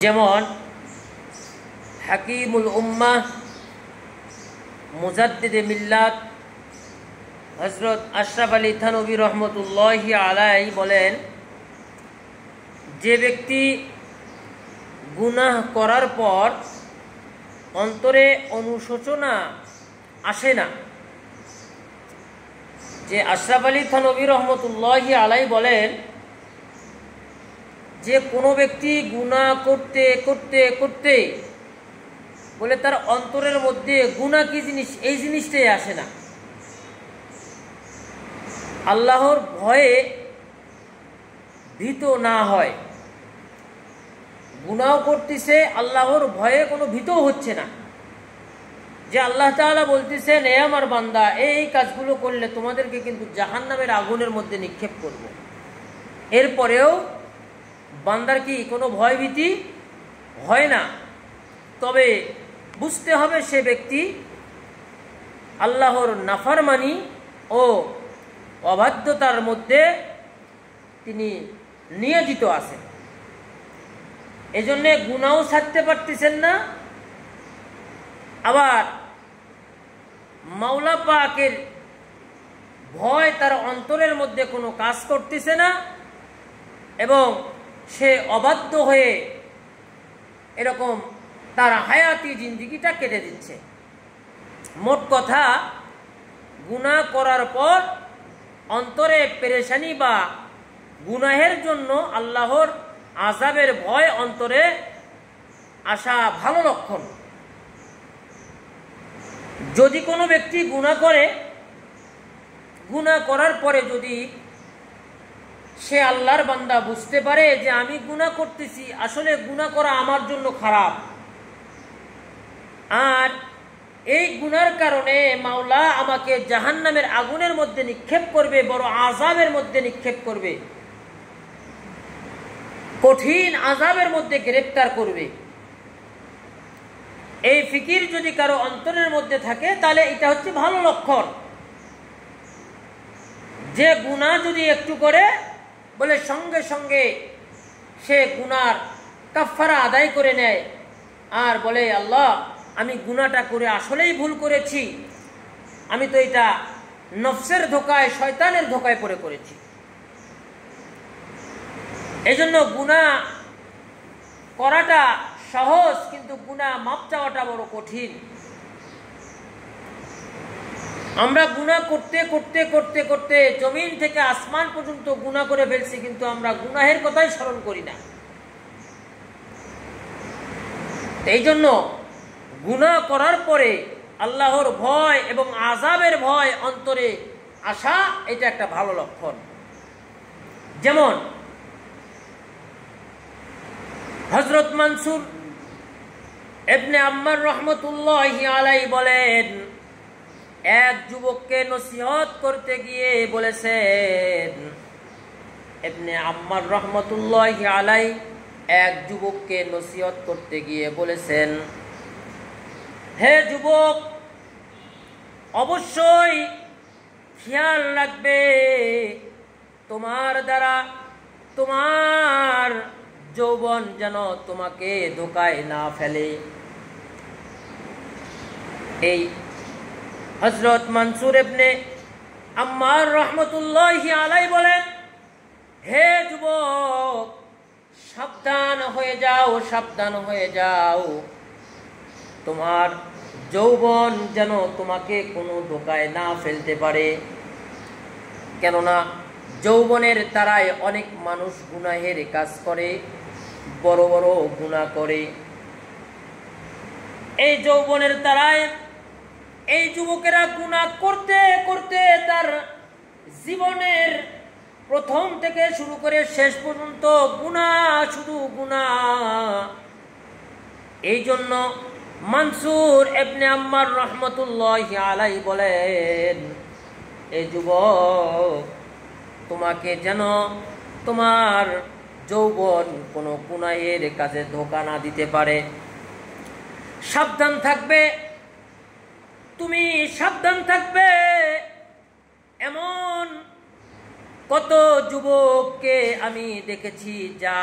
যেমন হাকিমুল উম্মাহ মুজাদ্দিদে মিল্লাত হযরত আশরাফ আলী থানভী রহমতুল্লাহি আলাইহি বলেন, যে ব্যক্তি গুনাহ করার পর অন্তরে অনুশোচনা আসে না, যে আশরাফ আলী থানভী রহমতুল্লাহি আলাইহি বলেন যে কোনো ব্যক্তি গুনাহ করতে করতে করতে বলে তার অন্তরের মধ্যে গুনাহ কি জিনিস এই জিনিসটাই আসে না, আল্লাহর ভয়ে ভীত না হয়, গুনাহ করতেছে আল্লাহর ভয়ে কোনো ভীত হচ্ছে না, যে আল্লাহ তাআলা বলতেছেন এ আমার বান্দা এই কাজগুলো করলে তোমাদেরকে কিন্তু জাহান্নামের আগুনের মধ্যে নিক্ষেপ করব, এরপরেও বান্দার কি কোনো ভয়ভীতি হয় না। তবে বুঝতে হবে সে ব্যক্তি আল্লাহর নাফরমানি ও অবাধ্যতার মধ্যে তিনি নিয়োজিত আছেন, এজন্য গুনাহও ছাড়তে পারতেছেন না, আবার মাওলা পাকের ভয় তার অন্তরের মধ্যে কোনো কাজ করতেছে না, এবং সে অবাধ্য হয়ে এরকম তার হায়াতি জিন্দেগিটা কেটে দিচ্ছে। মোট কথা, গুনাহ করার পর অন্তরে পেরেশানি বা গুনাহের জন্য আল্লাহর আযাবের ভয় অন্তরে আসা ভালো লক্ষণ। যদি কোনো ব্যক্তি গুনাহ করে, গুনাহ করার পরে যদি সে আল্লাহর বান্দা বুঝতে পারে যে আমি গুনাহ করতেছি, আসলে গুনাহ করা আমার জন্য খারাপ, আর এই গুনার কারণে মাওলা আমাকে জাহান্নামের আগুনের মধ্যে নিক্ষেপ করবে, বড় আযাবের মধ্যে নিক্ষেপ করবে, কঠিন আযাবের মধ্যে গ্রেফতার করবে, এই ফিকির যদি কারো অন্তরের মধ্যে থাকে তাহলে এটা হচ্ছে ভালো লক্ষণ। যে গুনাহ যদি একটু করে বলে সঙ্গে সঙ্গে সে গুনার কাফারা আদায় করে নেয় আর বলে আল্লাহ আমি গুনাহটা করে আসলেই ভুল করেছি, আমি তো এটা নফসের ধোকায় শয়তানের ধোকায় পড়ে করেছি। এজন্য গুনাহ করাটা সহজ, কিন্তু গুনাহ মাপ চাওয়াটা বড় কঠিন। আমরা গুনাহ করতে করতে করতে করতে জমিন থেকে আসমান পর্যন্ত গুনাহ করে ফেলছি, কিন্তু আমরা গুনাহের কথাই স্মরণ করি না। এই জন্য গুনাহ করার পরে আল্লাহর ভয় এবং আযাবের ভয় অন্তরে আসা, এটা একটা ভালো লক্ষণ। যেমন হযরত মানসুর ইবনে আম্মার রহমতুল্লাহি আলাইহি বলেন, এক যুবককে নসিহত করতে গিয়ে বলেছেন, ইবনে আম্মার রহমতুল্লাহি আলাইহি এক যুবককে নসিহত করতে গিয়ে বলেছেন, হে যুবক, অবশ্যই খেয়াল রাখবে তোমার দ্বারা তোমার যৌবন যেন তোমাকে ধোকায় না ফেলে। এই হযরত মানসুর ইবনে আম্মার রহমতুল্লাহি আলাইহি বলেন, হে যুবক, সাবধান হয়ে যাও, সাবধান হয়ে যাও, তোমার যৌবন যেন তোমাকে কোনো ধোকায় না ফেলতে পারে। কেননা যৌবনের তারায় অনেক মানুষ গুনাহের কাজ করে, বড় বড় গুনাহ করে। এই যৌবনের তারায় এই যুবকেরা গুনাহ করতে করতে তার জীবনের প্রথম থেকে শুরু করে শেষ পর্যন্ত গুনাহ, শুধু গুনাহ। এই জন্য মানসুর ইবনে আম্মার রহমতুল্লাহি আলাইহি বলেন, এই যুবক, তোমাকে যেন তোমার যৌবন কোনো গুনাহের কাজে ধোঁকা না দিতে পারে। সাবধান থাকবে, তুমি সাবধান থাকবে। এমন কত যুবককে আমি দেখেছি যা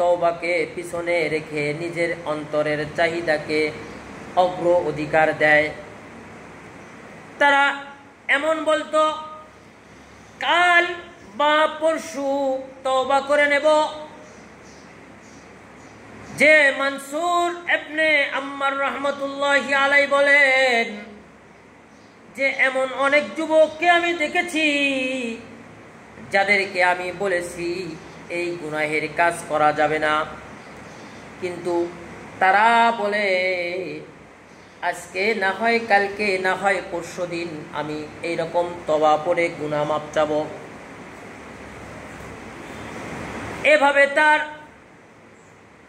তওবাকে পিছনে রেখে নিজের অন্তরের চাহিদাকে অগ্র অধিকার দেয়। তারা এমন বলতো, কাল বা পরশু তওবা করে নেব। যে মনসুর ইবনে আম্মার রাহমাতুল্লাহি আলাইহি বলেন যে এমন অনেক যুবককে আমি দেখেছি যাদেরকে আমি বলেছি এই গুনাহের কাজ করা যাবে না, কিন্তু তারা বলে আজকে না হয় কালকে না হয় পরশুদিন আমি এইরকম তওবা পড়ে গুনাহ মাপ চাবো।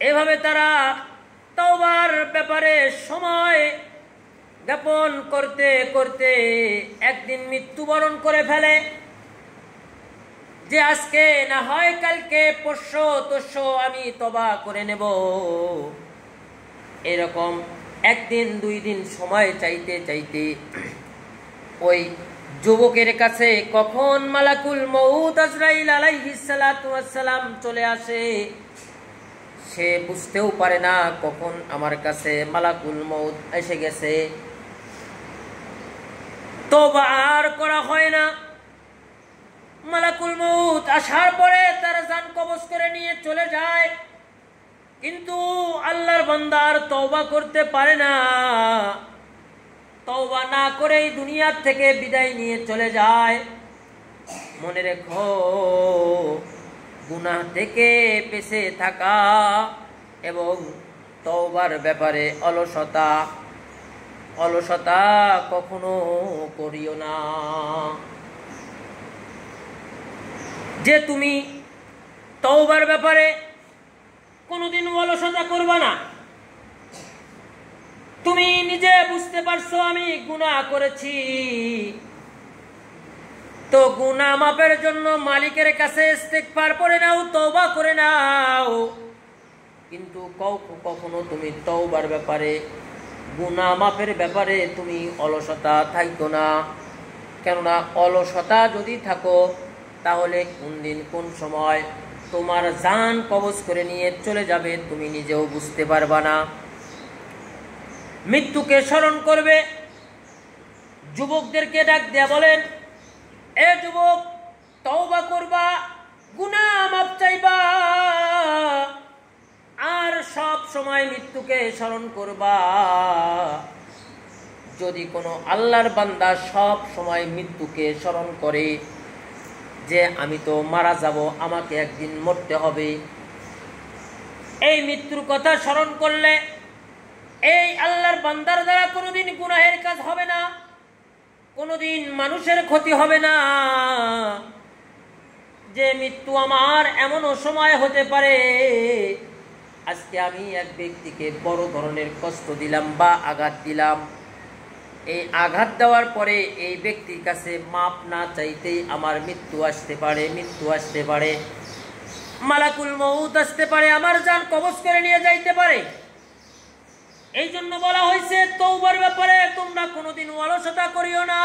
এভাবে তারা তওবার ব্যাপারে সময় যাপন করতে করতে একদিন মৃত্যুবরণ করে ফেলে। যে আজকে না হয় কালকে পরশু আমি তওবা করে নেব। এরকম একদিন দুই দিন সময় চাইতে চাইতে ওই যুবকের কাছে কখন মালাকুল মউত আজরাইল আলাইহিস সালাতু ওয়াস সালাম চলে আসে সে বুঝতেও পারে না কখন আমার কাছে মালাকুল মউত এসে গেছে। তওবা আর করা হয় না। মালাকুল মউত আসার পরে তার জান কবজ করে নিয়ে চলে যায়, কিন্তু আল্লাহর বান্দা আর তওবা করতে পারে না। তওবা না করেই দুনিয়ার থেকে বিদায় নিয়ে চলে যায়। মনে রেখো, গুনাহ থেকে বেঁচে থাকা এবং তওবার ব্যাপারে অলসতা কখনো করিও না। যে তুমি তওবার ব্যাপারে কোনোদিন অলসতা করবা না। তুমি নিজে বুঝতে পারছো আমি গুনাহ করেছি, তো গুনাহ মাপের জন্য মালিকের কাছে ইস্তেগফার করে নাও, তওবা করে নাও। কিন্তু কখনো তুমি তওবার ব্যাপারে, গুনাহ মাপের ব্যাপারে তুমি অলসতা থাকো না। কেননা অলসতা যদি থাকো তাহলে কোন দিন কোন সময় তোমার জান কবজ করে নিয়ে চলে যাবে তুমি নিজেও বুঝতে পারবা না। মৃত্যুকে স্মরণ করবে। যুবকদেরকে ডাক দেয়া বলেন, এ যুবক, তওবা করবা, গুনাহ মাপ চাইবা, আর সব সময় মৃত্যুকে স্মরণ করবা। যদি কোনো আল্লাহর বান্দা সব সময় মৃত্যুকে স্মরণ করে যে আমি তো মারা যাব, আমাকে একদিন মরতে হবে, এই মৃত্যুর কথা স্মরণ করলে এই আল্লাহর বান্দার দ্বারা কোনোদিন গুনাহের কাজ হবে না, কোনোদিন মানুষের ক্ষতি হবে না। যে মৃত্যু আমার এমনও সময় হতে পারে আজকে আমি এক ব্যক্তিকে বড় ধরনের কষ্ট দিলাম বা আঘাত দিলাম, এই আঘাত দেওয়ার পরে এই ব্যক্তির কাছে মাপ না চাইতেই আমার মৃত্যু আসতে পারে, মালাকুল মউত আসতে পারে, আমার জান কবজ করে নিয়ে যাইতে পারে। এই জন্য বলা হয়েছে তওবার ব্যাপারে তোমরা কোনোদিন অলসতা করিও না।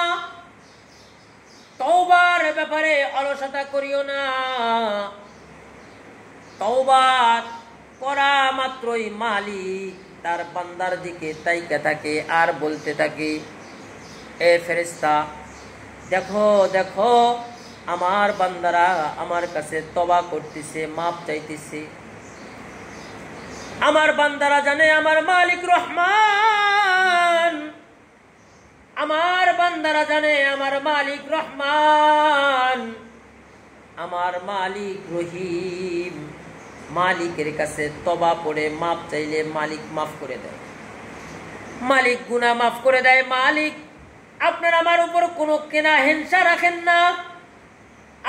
তওবার ব্যাপারে অলসতা করিও না। তওবা করা মাত্রই মালিক তার বান্দার দিকে তাইকা থাকে আর বলতে থাকে, এ ফেরেশতা, দেখো দেখো আমার বান্দারা আমার কাছে তওবা করতেছে, মাপ চাইতেছে। আমার বান্দারা জানে আমার মালিক রহমান, আমার বান্দারা জানে আমার মালিক রহমান, আমার মালিক রহিম। মালিকের কাছে তওবা পড়ে মাপ চাইলে মালিক মাফ করে দেয়, মালিক গুনাহ মাফ করে দেয়। মালিক আপনার আমার উপর কোনো কেনা হিংসা রাখেন না।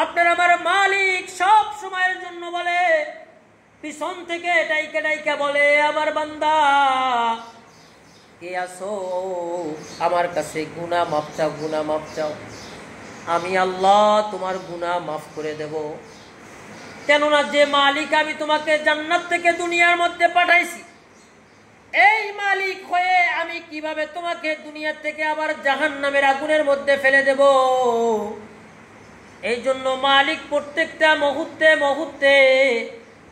আপনার আমার মালিক সব সময়ের জন্য বলে, পিছন থেকে ডাইকা ডাইকা বলে, আমার বান্দা কে আসো, আমার কাছে গুনাহ মাফ চাও, গুনাহ মাফ চাও, আমি আল্লাহ তোমার গুনাহ মাফ করে দেব। কেননা যে মালিক আমি তোমাকে জান্নাত থেকে দুনিয়ার মধ্যে পাঠাইছি, এই মালিক হয়ে আমি কিভাবে তোমাকে দুনিয়ার থেকে আবার জাহান্নামের আগুনের মধ্যে ফেলে দেব? এই জন্য মালিক প্রত্যেকটা মুহূর্তে মুহূর্তে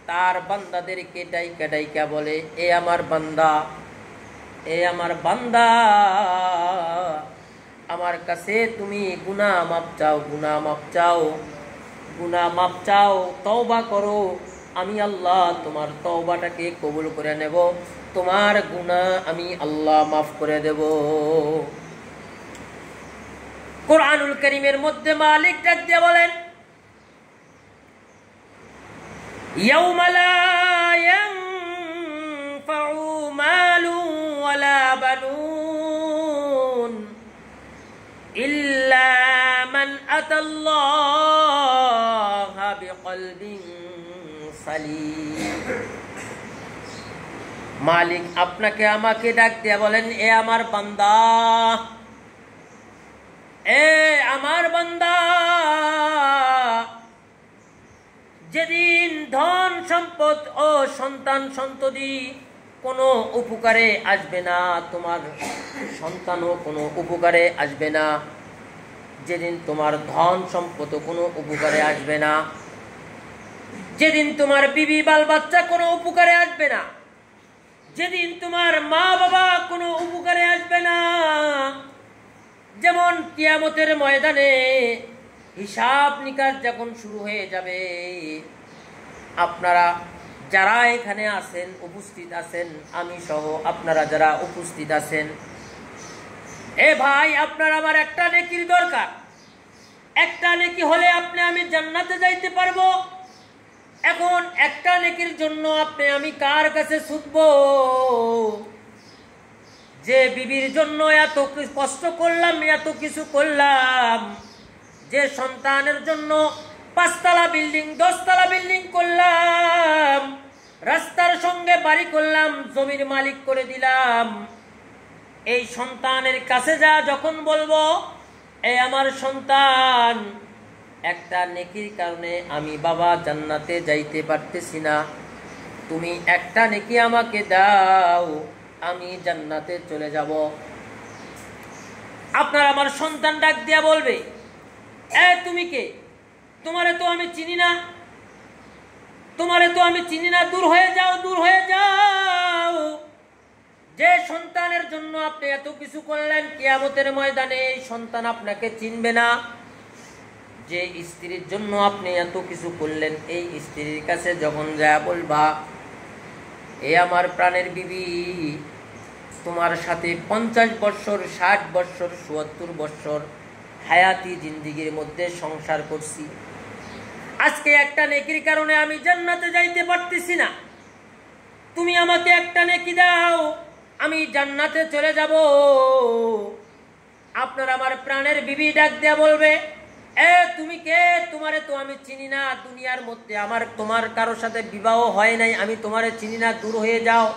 তার বান্দাদেরকে ডাইকা ডাইকা বলে, এ আমার বান্দা, এ আমার বান্দা, আমার কাছে তুমি গুনাহ মাফ চাও, গুনাহ মাফ চাও, গুনাহ মাফ চাও, তওবা করো, আমি আল্লাহ তোমার তওবাটাকে কবুল করে নেব, তোমার গুনাহ আমি আল্লাহ মাফ করে দেব। কোরআনুল কারীমের মধ্যে মালিক ডাক দিয়ে বলেন, ইয়াউমা লা ইয়ানফাউ মালু ওয়ালা বানুন ইল্লা মান আতাল্লাহা বিকলবিন সালিম। মালিক আপনাকে আমাকে ডাক দিয়ে বলেন, এ আমার বান্দা, এ আমার বান্দা, যেদিন ধন সম্পদ ও সন্তান সন্ততি কোনো উপকারে আসবে না, তোমার সন্তানও কোনো উপকারে আসবে না, যেদিন তোমার ধন সম্পদ কোনো উপকারে আসবে না, যেদিন তোমার বিবি বাল বাচ্চা কোনো উপকারে আসবে না, যেদিন তোমার মা বাবা কোনো উপকারে আসবে না, যেমন কিয়ামতের ময়দানে হিসাব নিকাশ যখন শুরু হয়ে যাবে, আপনারা যারা এখানে আছেন, উপস্থিত আছেন, আমি সহ আপনারা যারা উপস্থিত আছেন, এ ভাই, আপনার আমার একটা নেকির দরকার। একটা নেকি হলে আপনি আমি জান্নাতে যাইতে পারবো। এখন একটা নেকির জন্য আপনি আমি কার কাছে ছুটবো? যে বিবির জন্য এত কষ্ট করলাম, এত কিছু করলাম, যে সন্তানের জন্য 5 তলা বিল্ডিং 10 তলা বিল্ডিং করলাম, রাস্তার সঙ্গে বাড়ি করলাম, জমির মালিক করে দিলাম, এই সন্তানের কাছে যা যখন বলবো, এই আমার সন্তান, একটা নেকির কারণে আমি বাবা জান্নাতে যাইতে পারতেছি না, তুমি একটা নেকি আমাকে দাও, আমি জান্নাতে চলে যাব। আপনার আমার সন্তান ডাক দিয়া বলবে, এ তুমি কে? তোমারে তো আমি চিনি না, তোমারে তো আমি চিনি না, দূর হয়ে যাও, দূর হয়ে যাও। যে সন্তানের জন্য আপনি এত কিছু করলেন, কিয়ামতের ময়দানে এই সন্তান আপনাকে চিনবে না। যে স্ত্রীর জন্য আপনি এত কিছু করলেন, এই স্ত্রীর কাছে যখন যায় বলবা, এ আমার প্রাণের বিবি, তোমার সাথে 50 বছর 60 বছর 70 বছর হায়াতি জিন্দিগির মধ্যে সংসার করছি, আজকে একটা নেকির কারণে আমি জান্নাতে যাইতে পারতেছি না, তুমি আমাকে একটা নেকি দাও, আমি জান্নাতে চলে যাব। আপনার আমার প্রাণের বিবি ডাক দেয়া বলবে, এ তুমি কে? তোমারে তো আমি চিনি না, দুনিয়ার মধ্যে আমার তোমার কারোর সাথে বিবাহ হয় নাই, আমি তোমারে চিনি না, দূর হয়ে যাও।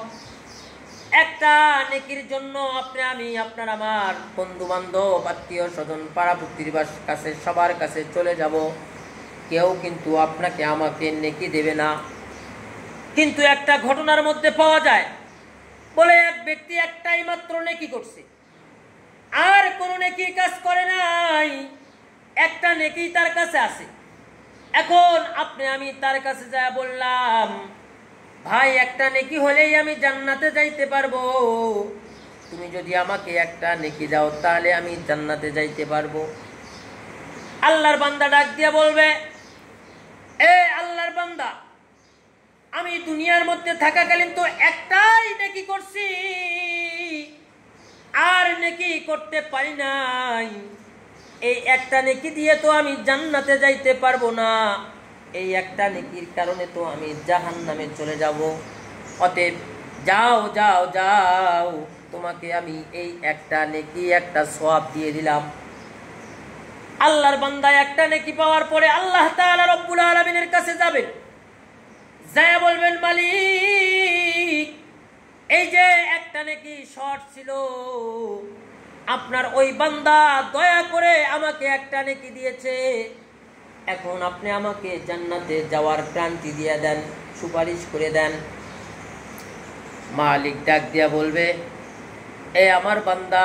একটা নেকির জন্য আপনি আমি আপনার আমার বন্ধু বান্ধব আত্মীয় স্বজন পাড়া প্রতিবেশীর কাছে সবার কাছে চলে যাব, কেউ কিন্তু আপনাকে আমাকে নেকি দেবে না। কিন্তু একটা ঘটনার মধ্যে পাওয়া যায়, বলে এক ব্যক্তি একটাই মাত্র নেকি করছে, আর কোনো নেকির কাজ করে নাই, একটা নেকি তার কাছে আছে। এখন আপনি আমি তার কাছে যা বললাম, ভাই একটা নেকি হলেই আমি জান্নাতে যাইতে পারবো, তুমি যদি আমাকে একটা নেকি দাও তাহলে আমি জান্নাতে যাইতে পারবো। আল্লাহর বান্দা ডাক দিয়া বলবে, এ আল্লাহর বান্দা, আমি দুনিয়ার মধ্যে থাকাকালীন তো একটাই নেকি করছি, আর নেকি করতে পারি নাই, এই একটা নেকি দিয়ে তো আমি জান্নাতে যাইতে পারবো না, এই একটা নেকির কারণে তো আমি জাহান্নামে চলে যাব। অতএব যাও যাও যাও, তোমাকে আমি এই একটা নেকি একটা সওয়াব দিয়ে দিলাম। আল্লাহর বান্দা একটা নেকি পাওয়ার পরে আল্লাহ তাআলা রব্বুল আলামিনের কাছে যাবেন, যায় বলবেন, মালিক, এই যে একটা নেকি শর্ট ছিল, আপনার ওই বান্দা দয়া করে আমাকে একটা নেকি দিয়েছে, এখন আপনি আমাকে জান্নাতে যাওয়ার ক্রান্তি দিয়ে দেন, সুপারিশ করে দেন। মালিক ডাক দিয়া বলবে, এ আমার বান্দা,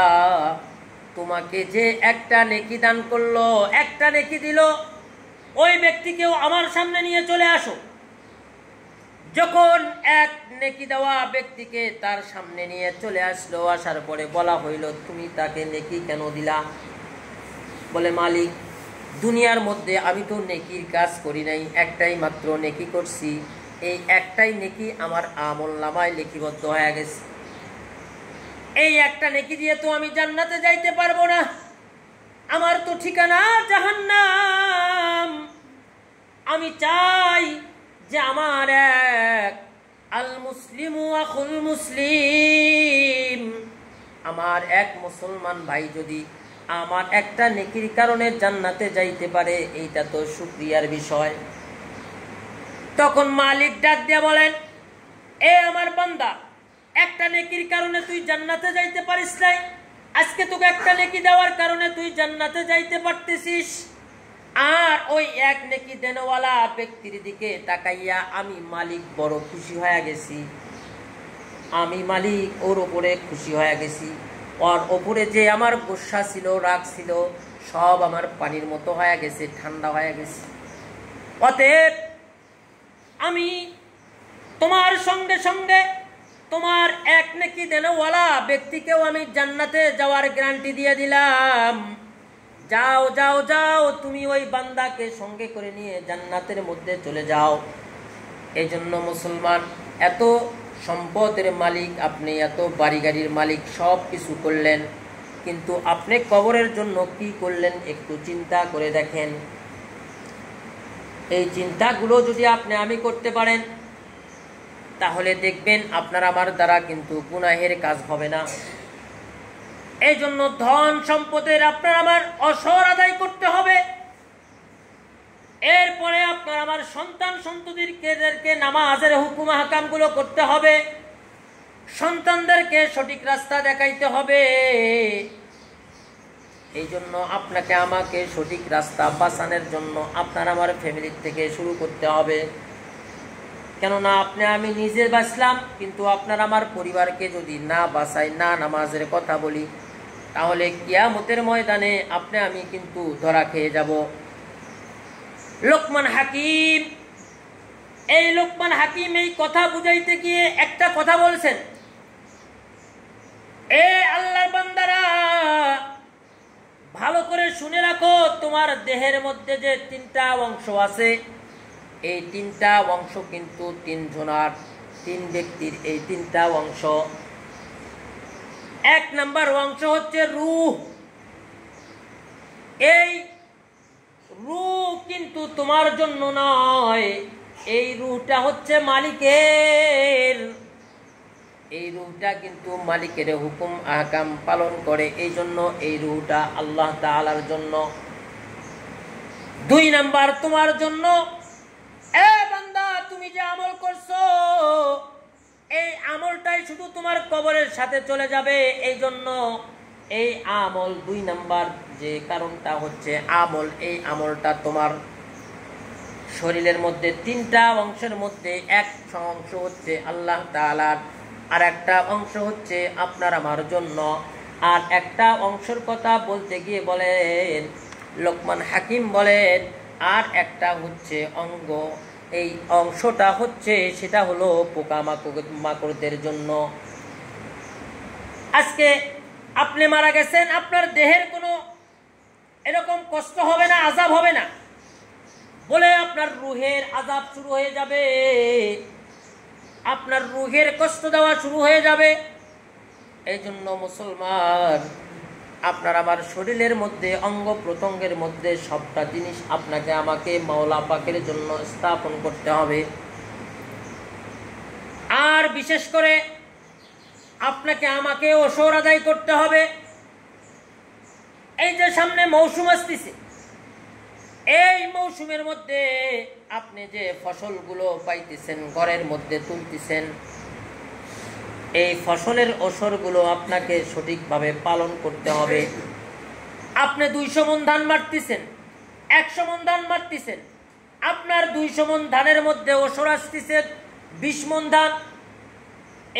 তোমাকে যে একটা নেকি দান করলো, একটা নেকি দিল, ওই ব্যক্তিকেও আমার সামনে নিয়ে চলে আসো। যখন এক নেকি দেওয়া ব্যক্তিকে তার সামনে নিয়ে চলে আসলো, আসার পরে বলা হইল, তুমি তাকে নেকি কেন দিলা? বলে, মালিক, দুনিয়ার মধ্যে আমি তো নেকির কাজ করি নাই, একটাই মাত্র নেকি করছি, এই একটাই নেকি আমার আমলনামায় লিপিবদ্ধ হয়ে গেছে, এই একটা নেকি দিয়ে তো আমি জান্নাতে যাইতে পারবো না, আমার তো ঠিকানা জাহান্নাম। আমি চাই যে আমার এক আল মুসলিমু আখুল মুসলিম, আমার এক মুসলমান ভাই যদি আমার একটা নেকির কারণে জান্নাতে যাইতে পারে, এইটা তো শুকরিয়ার বিষয়। তখন মালিক ডাক দিয়া বলেন, এ আমার বান্দা, একটা নেকির কারণে তুই জান্নাতে যাইতে পারিস নাই, আজকে তোকে একটা নেকি দেওয়ার কারণে তুই জান্নাতে যাইতে পারতেছিস। আর ওই এক নেকি দেনওয়ালা ব্যক্তির দিকে তাকাইয়া আমি মালিক বড় খুশি হয়ে গেছি, আমি মালিক ওর ওপরে খুশি হয়ে গেছি, ওর ওপরে যে আমার গুসা ছিল, রাগ ছিল, সব আমার পানির মতো হয়ে গেছে, ঠান্ডা হয়ে গেছে। অতএব আমি তোমার সঙ্গে সঙ্গে তোমার এক নেকি দেনওয়ালা ব্যক্তিকেও আমি জান্নাতে যাওয়ার গ্যারান্টি দিয়ে দিলাম। যাও যাও যাও, তুমি ওই বান্দাকে সঙ্গে করে নিয়ে জান্নাতের মধ্যে চলে যাও। এই জন্য মুসলমান, এত সম্পদের মালিক আপনি, এত বাড়ি গাড়ির মালিক, সব কিছু করলেন, কিন্তু আপনি কবরের জন্য কি করলেন একটু চিন্তা করে দেখেন। এই চিন্তাগুলো যদি আপনি আমি করতে পারেন, তাহলে দেখবেন আপনার আমার দ্বারা কিন্তু গুনাহের কাজ হবে না। এই জন্য ধন সম্পদের আপনার আমার অসর আদায় করতে হবে। এরপরে আপনার আমার সন্তান সন্ততিদেরকে নামাজের হুকুম হাকামগুলো করতে হবে, সন্তানদেরকে সঠিক রাস্তা দেখাইতে হবে। এই জন্য আপনাকে আমাকে সঠিক রাস্তা বাঁচানোর জন্য আপনার আমার ফ্যামিলির থেকে শুরু করতে হবে। কেননা আপনি আমি নিজে বাঁচলাম, কিন্তু আপনার আমার পরিবারকে যদি না বাঁচাই, না নামাজের কথা বলি, তাহলে কিয়ামতের ময়দানে আপনি আমি কিন্তু ধরা খেয়ে যাব। লোকমান হাকিম, এই লোকমান হাকিম এই কথা বুঝাইতে গিয়ে একটা কথা বলছেন, এ আল্লাহর বান্দারা, ভালো করে শুনে রাখো, তোমার দেহের মধ্যে যে তিনটা অংশ আছে, এই তিনটা অংশ কিন্তু তিনজনার, তিন ব্যক্তির এই তিনটা অংশ। এক নাম্বার অংশ হচ্ছে রূহ। এই রূহ কিন্তু তোমার জন্য নয়, এই রূহটা হচ্ছে মালিকের। এই রূহটা কিন্তু মালিকের হুকুম আহকাম পালন করে, এই জন্য এই রূহটা আল্লাহ তাআলার জন্য। দুই নাম্বার তোমার জন্য, এ বান্দা, তুমি যে আমল করছো, এই আমলটাই শুধু তোমার কবরের সাথে চলে যাবে। এই জন্য এই আমল, দুই নাম্বার যে কারণটা হচ্ছে আমল, এই আমলটা তোমার শরীরের মধ্যে তিনটা অংশের মধ্যে এক অংশ হচ্ছে আল্লাহ তাআলার, আর একটা অংশ হচ্ছে আপনার আমার জন্য। আর একটা অংশের কথা বলতে গিয়ে বলেন লোকমান হাকিম বলেন, আর একটা হচ্ছে অঙ্গ, এই অংশটা হচ্ছে, সেটা হলো পোকামাকড়দের জন্য। আজকে আপনি মারা গেছেন, আপনার দেহের কোনো এরকম কষ্ট হবে না, আযাব হবে না, বলে আপনার রুহের আযাব শুরু হয়ে যাবে, আপনার রুহের কষ্ট দেওয়া শুরু হয়ে যাবে। এই জন্য মুসলমান, আপনার আমার শরীরের মধ্যে, অঙ্গ প্রত্যঙ্গের মধ্যে সবটা জিনিস আপনাকে আমাকে মাওলা পাকের জন্য স্থাপন করতে হবে। আর বিশেষ করে আপনাকে আমাকে ওসর আদায় করতে হবে। এই যে সামনে মৌসুম আসতেছে, এই মৌসুমের মধ্যে আপনি যে ফসলগুলো পাইতেছেন, ঘরের মধ্যে তুলতেছেন, এই ফসলের ওসরগুলো আপনাকে সঠিকভাবে পালন করতে হবে। আপনি 200 মণ ধান মারতেছেন, 100 মণ ধান মারতেছেন, আপনার 200 মণ ধানের মধ্যে ওসর আসতেছে 20 মণ ধান।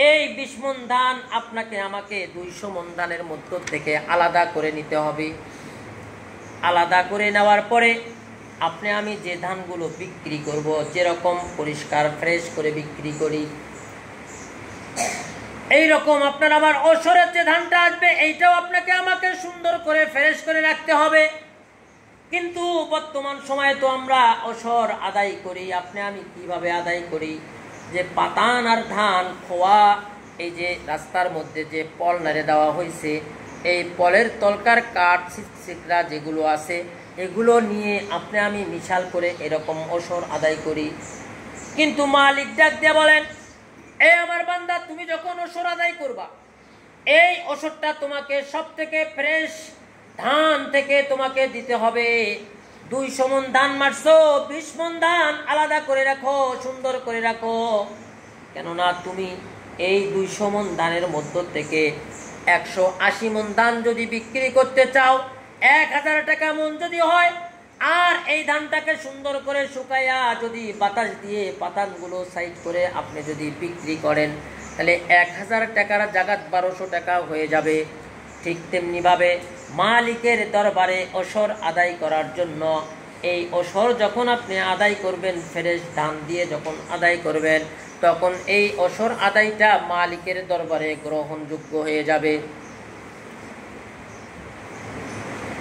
এই 20 মণ ধান আপনাকে আমাকে 200 মণ ধানের মধ্য থেকে আলাদা করে নিতে হবে। আলাদা করে নেওয়ার পরে আপনি আমি যে ধানগুলো বিক্রি করব, যেরকম পরিষ্কার ফ্রেশ করে বিক্রি করি, এইরকম আপনার আমার ওসরের যে ধানটা আসবে এইটাও আপনাকে আমাকে সুন্দর করে ফ্রেশ করে রাখতে হবে। কিন্তু বর্তমান সময়ে তো আমরা ওসর আদায় করি, আপনি আমি কিভাবে আদায় করি, যে পাতান আর ধান খোয়া, এই যে রাস্তার মধ্যে যে পল নাড়ে দেওয়া হয়েছে, এই পলের তলকার কাঠ ছিকরা যেগুলো আছে এগুলো নিয়ে আপনি আমি মিশাল করে এরকম ওসর আদায় করি। কিন্তু মালিক ডাক দিয়ে বলেন, এই আমার বান্দা, তুমি যখন ওসর আদায় করবা, এই ওসরটা তোমাকে সব থেকে ফ্রেশ ধান থেকে তোমাকে দিতে হবে। 200 মণ ধান মারছো, 20 মণ ধান আলাদা করে রাখো, সুন্দর করে রাখো। কেননা তুমি এই 200 মণ ধানের মধ্য থেকে 180 মণ ধান যদি বিক্রি করতে চাও, 1000 টাকা মণ যদি হয়, আর এই ধানটাকে সুন্দর করে শুকাইয়া যদি বাতাস দিয়ে পাতানগুলো সাইড করে আপনি যদি বিক্রি করেন, তাহলে 1000 টাকার জায়গা 1200 টাকা হয়ে যাবে। ঠিক তেমনিভাবে মালিকের দরবারে ওসর আদায় করার জন্য, এই ওসর যখন আপনি আদায় করবেন, ফ্রেশ ধান দিয়ে যখন আদায় করবেন, তখন এই ওসর আদায়টা মালিকের দরবারে গ্রহণযোগ্য হয়ে যাবে।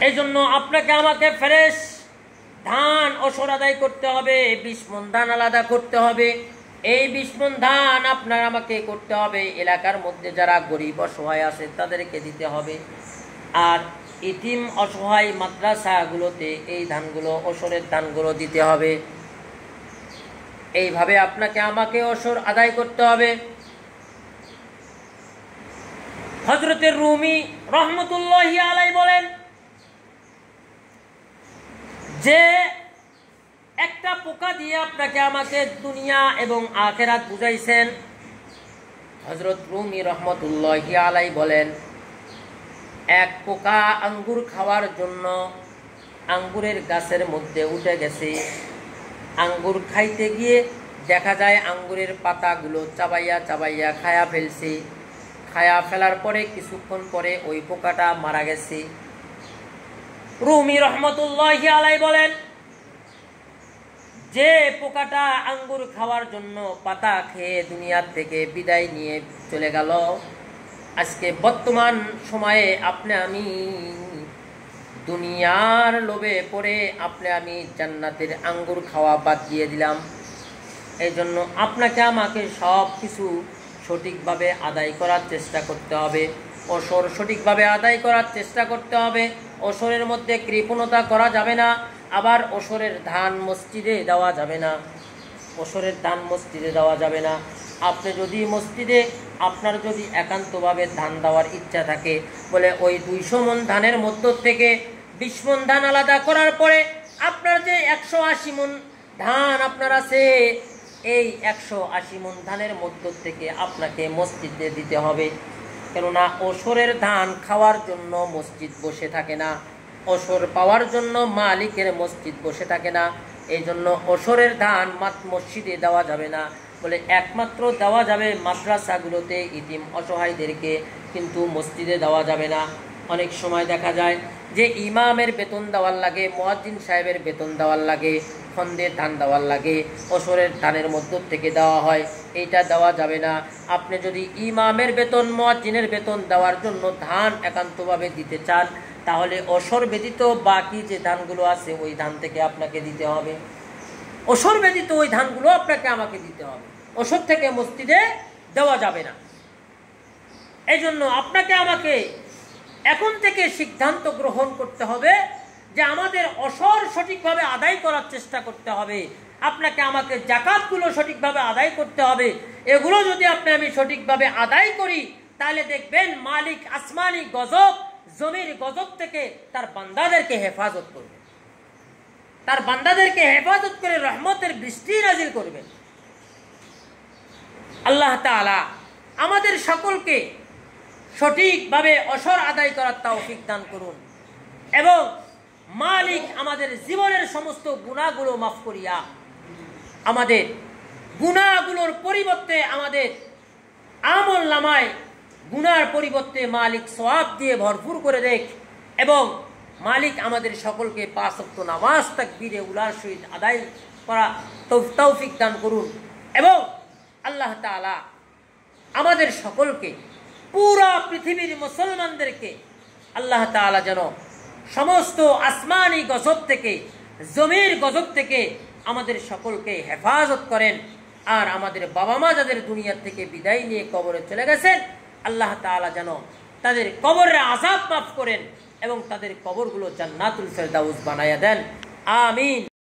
এই জন্য আপনাকে আমাকে ফ্রেশ ধান ওসর আদায় করতে হবে, 20 মণ ধান আলাদা করতে হবে। এই 20 মণ ধান আপনার আমাকে করতে হবে, এলাকার মধ্যে যারা গরিব অসহায় আছে তাদেরকে দিতে হবে। আর ইতিম অসহায় মাদ্রাসাগুলোতে এই ধানগুলো, ওসরের ধানগুলো দিতে হবে। এইভাবে আপনাকে আমাকে ওসর আদায় করতে হবে। হযরতে রুমি রহমতুল্লাহি আলাইহি বলেন যে একটা পোকা দিয়ে আপনাকে আমাকে দুনিয়া এবং আখিরাত বুঝাইছেন। হযরত রুমি রহমতুল্লাহি আলাইহি বলেন, এক পোকা আঙ্গুর খাওয়ার জন্য আঙ্গুরের গাছের মধ্যে উঠে গেছে। আঙ্গুর খাইতে গিয়ে দেখা যায় আঙ্গুরের পাতাগুলো চাবাইয়া চাবাইয়া খায়া ফেলছে। খায়া ফেলার পরে কিছুক্ষণ পরে ওই পোকাটা মারা গেছে। রুমি রহমতুল্লাহি আলাইহি বলেন, যে পোকাটা আঙ্গুর খাওয়ার জন্য পাতা খেয়ে দুনিয়ার থেকে বিদায় নিয়ে চলে গেল, আজকে বর্তমান সময়ে আপনি আমি দুনিয়ার লোভে পড়ে আপনি আমি জান্নাতের আঙ্গুর খাওয়া বাদ দিয়ে দিলাম। এই জন্য আপনাকে আমাকে সব কিছু সঠিকভাবে আদায় করার চেষ্টা করতে হবে। ওসর সঠিকভাবে আদায় করার চেষ্টা করতে হবে। ওসরের মধ্যে কৃপণতা করা যাবে না। আবার ওসরের ধান মসজিদে দেওয়া যাবে না। ওসরের ধান মসজিদে দেওয়া যাবে না। আপনি যদি মসজিদে আপনার যদি একান্তভাবে ধান দেওয়ার ইচ্ছা থাকে, বলে ওই 200 মণ ধানের মধ্য থেকে 20 মণ ধান আলাদা করার পরে আপনার যে 180 মণ ধান আপনার আছে, এই 180 মণ ধানের মধ্য থেকে আপনাকে মসজিদে দিতে হবে। কেননা ওসরের ধান খাওয়ার জন্য মসজিদ বসে থাকে না, ওসর পাওয়ার জন্য মালিকের মসজিদ বসে থাকে না। এই জন্য ওসরের ধান মসজিদে দেওয়া যাবে না, বলে একমাত্র দেওয়া যাবে মাদ্রাসাগুলোতে ইতিম অসহায়দেরকে, কিন্তু মসজিদে দেওয়া যাবে না। অনেক সময় দেখা যায় যে ইমামের বেতন দেওয়ার লাগে, মুয়াজ্জিন সাহেবের বেতন দেওয়ার লাগে, খন্দের ধান দেওয়ার লাগে, ওসরের ধানের মধ্য থেকে দেওয়া হয়, এইটা দেওয়া যাবে না। আপনি যদি ইমামের বেতন, মুয়াজ্জিনের বেতন দেওয়ার জন্য ধান একান্তভাবে দিতে চান, তাহলে ওসর ব্যতীত বাকি যে ধানগুলো আছে ওই ধান থেকে আপনাকে দিতে হবে। ওসর ব্যতীত ওই ধানগুলো আপনাকে আমাকে দিতে হবে, ওসর থেকে মসজিদে দেওয়া যাবে না। এই জন্য আপনাকে আমাকে এখন থেকে সিদ্ধান্ত গ্রহণ করতে হবে যে আমাদের ওসর সঠিকভাবে আদায় করার চেষ্টা করতে হবে। আপনাকে আমাকে যাকাতগুলো সঠিকভাবে আদায় করতে হবে। এগুলো যদি আমি সঠিকভাবে আদায় করি, তাহলে দেখবেন মালিক আসমানি গজব, জমির গজব থেকে তার বান্দাদেরকে হেফাজত করবে, তার বান্দাদেরকে হেফাজত করে রহমতের বৃষ্টি নাজিল করবেন। আল্লাহ তাআলা আমাদের সকলকে সঠিকভাবে ওসর আদায় করার তৌফিক দান করুন এবং মালিক আমাদের জীবনের সমস্ত গুনাহগুলো মাফ করিয়া আমাদের গুনাহগুলোর পরিবর্তে আমাদের আমল নামায় গুনার পরিবর্তে মালিক সওয়াব দিয়ে ভরপুর করে দেখ এবং মালিক আমাদের সকলকে 5 ওয়াক্ত নামাজ তাকবীরে উলার সহিত আদায় করা তৌফিক দান করুন এবং আল্লাহ তাআলা আমাদের সকলকে পুরা পৃথিবীর মুসলমানদেরকে আল্লাহ তাআলা যেন সমস্ত আসমানি গজব থেকে জমির গজব থেকে আমাদের সকলকে হেফাজত করেন। আর আমাদের বাবা মা যাদের দুনিয়া থেকে বিদায় নিয়ে কবরে চলে গেছেন আল্লাহ তাআলা যেন তাদের কবরের আযাব মাফ করেন এবং তাদের কবরগুলো জান্নাতুল ফেরদাউস বানায়া দেন। আমিন।